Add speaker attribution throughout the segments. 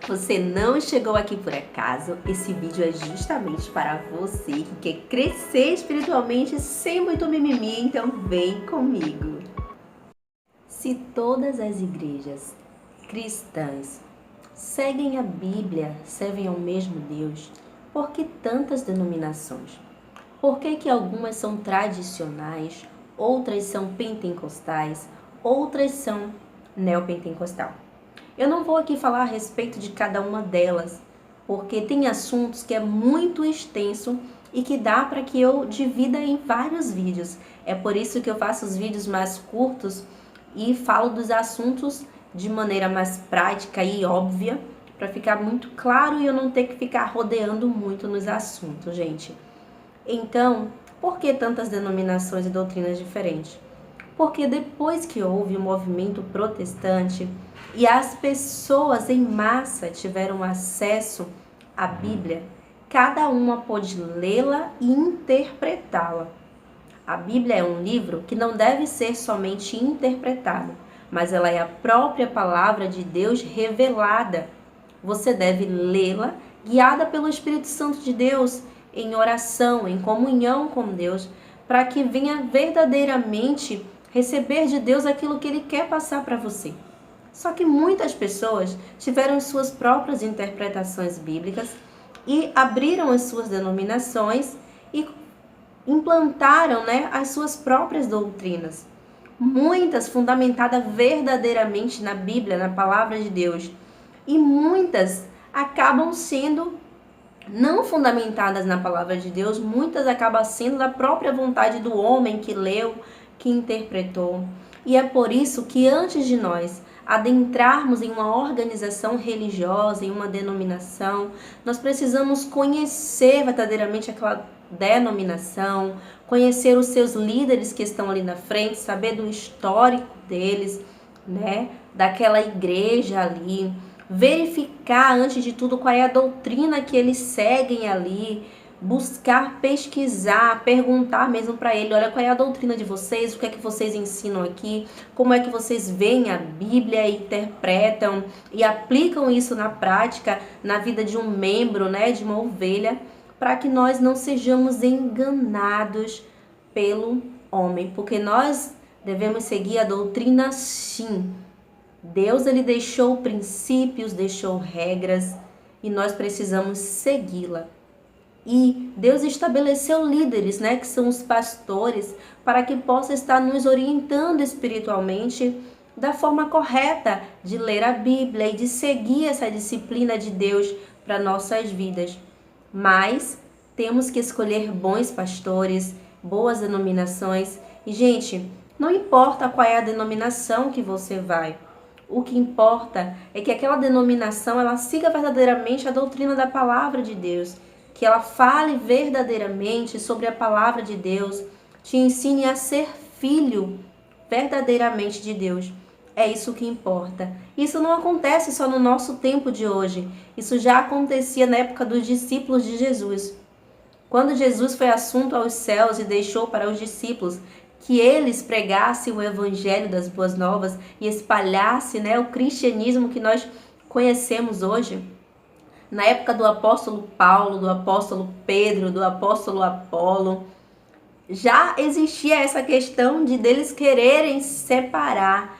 Speaker 1: Você não chegou aqui por acaso, esse vídeo é justamente para você que quer crescer espiritualmente sem muito mimimi, então vem comigo. Se todas as igrejas cristãs seguem a Bíblia, servem ao mesmo Deus, por que tantas denominações? Por que algumas são tradicionais, outras são pentecostais, outras são neopentecostal? Eu não vou aqui falar a respeito de cada uma delas, porque tem assuntos que é muito extenso e que dá para que eu divida em vários vídeos. É por isso que eu faço os vídeos mais curtos e falo dos assuntos de maneira mais prática e óbvia, para ficar muito claro e eu não ter que ficar rodeando muito nos assuntos, gente. Então, por que tantas denominações e doutrinas diferentes? Porque depois que houve o movimento protestante e as pessoas em massa tiveram acesso à Bíblia, cada uma pôde lê-la e interpretá-la. A Bíblia é um livro que não deve ser somente interpretado, mas ela é a própria palavra de Deus revelada. Você deve lê-la guiada pelo Espírito Santo de Deus, em oração, em comunhão com Deus, para que venha verdadeiramente receber de Deus aquilo que Ele quer passar para você. Só que muitas pessoas tiveram suas próprias interpretações bíblicas e abriram as suas denominações e implantaram, as suas próprias doutrinas. Muitas fundamentadas verdadeiramente na Bíblia, na palavra de Deus. E muitas acabam sendo não fundamentadas na palavra de Deus, muitas acabam sendo da própria vontade do homem que leu, que interpretou. E é por isso que antes de nós adentrarmos em uma organização religiosa, em uma denominação, nós precisamos conhecer verdadeiramente aquela denominação, conhecer os seus líderes que estão ali na frente, saber do histórico deles, daquela igreja ali, verificar antes de tudo qual é a doutrina que eles seguem ali, buscar pesquisar, perguntar mesmo para ele, olha, qual é a doutrina de vocês, o que é que vocês ensinam aqui, como é que vocês veem a Bíblia, interpretam e aplicam isso na prática, na vida de um membro, de uma ovelha, para que nós não sejamos enganados pelo homem, porque nós devemos seguir a doutrina sim. Deus, ele deixou princípios, deixou regras e nós precisamos segui-la. E Deus estabeleceu líderes, que são os pastores, para que possa estar nos orientando espiritualmente da forma correta de ler a Bíblia e de seguir essa disciplina de Deus para nossas vidas. Mas temos que escolher bons pastores, boas denominações. E, gente, não importa qual é a denominação que você vai. O que importa é que aquela denominação ela siga verdadeiramente a doutrina da palavra de Deus, que ela fale verdadeiramente sobre a palavra de Deus, te ensine a ser filho verdadeiramente de Deus. É isso que importa. Isso não acontece só no nosso tempo de hoje. Isso já acontecia na época dos discípulos de Jesus. Quando Jesus foi assunto aos céus e deixou para os discípulos que eles pregassem o evangelho das boas novas e espalhassem o cristianismo que nós conhecemos hoje. Na época do apóstolo Paulo, do apóstolo Pedro, do apóstolo Apolo, já existia essa questão de deles quererem separar,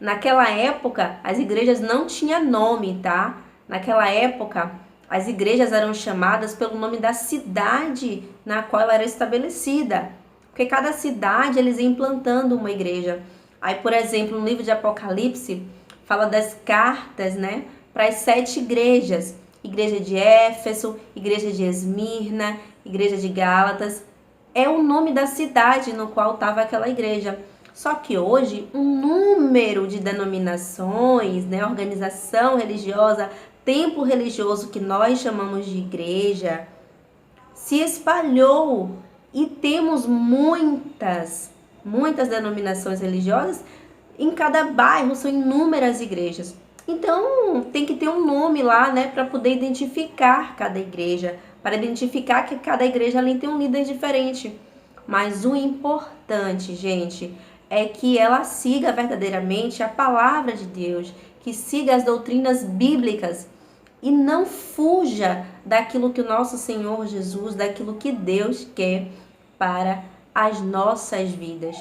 Speaker 1: Naquela época, as igrejas não tinham nome, tá? Naquela época, as igrejas eram chamadas pelo nome da cidade na qual ela era estabelecida. Porque cada cidade eles iam implantando uma igreja. Aí, por exemplo, no livro de Apocalipse, fala das cartas, para as 7 igrejas. Igreja de Éfeso, igreja de Esmirna, igreja de Gálatas. É o nome da cidade no qual estava aquela igreja. Só que hoje, um número de denominações, organização religiosa, templo religioso que nós chamamos de igreja, se espalhou. E temos muitas denominações religiosas em cada bairro, são inúmeras igrejas. Então, tem que ter um nome lá, para poder identificar cada igreja, para identificar que cada igreja ali tem um líder diferente. Mas o importante, gente, é que ela siga verdadeiramente a palavra de Deus, que siga as doutrinas bíblicas e não fuja daquilo que o nosso Senhor Jesus, daquilo que Deus quer para as nossas vidas.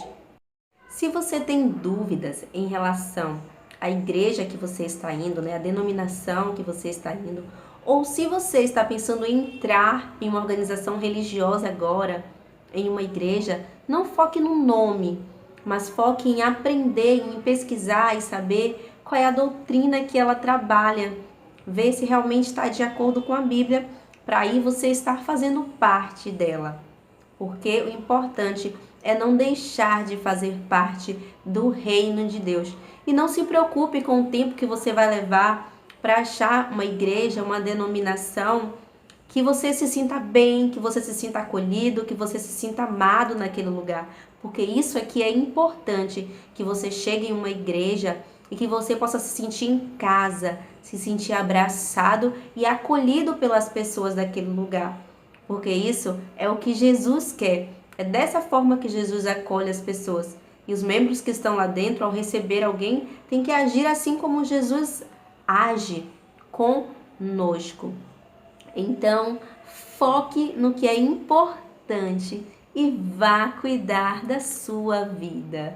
Speaker 1: Se você tem dúvidas em relação à igreja que você está indo, a denominação que você está indo, ou se você está pensando em entrar em uma organização religiosa agora, em uma igreja, não foque no nome, mas foque em aprender, em pesquisar e saber qual é a doutrina que ela trabalha, ver se realmente está de acordo com a Bíblia, para aí você estar fazendo parte dela. Porque o importante é não deixar de fazer parte do reino de Deus. E não se preocupe com o tempo que você vai levar para achar uma igreja, uma denominação que você se sinta bem, que você se sinta acolhido, que você se sinta amado naquele lugar. Porque isso aqui é importante, que você chegue em uma igreja e que você possa se sentir em casa, se sentir abraçado e acolhido pelas pessoas daquele lugar. Porque isso é o que Jesus quer. É dessa forma que Jesus acolhe as pessoas. E os membros que estão lá dentro, ao receber alguém, têm que agir assim como Jesus age conosco. Então, foque no que é importante e vá cuidar da sua vida.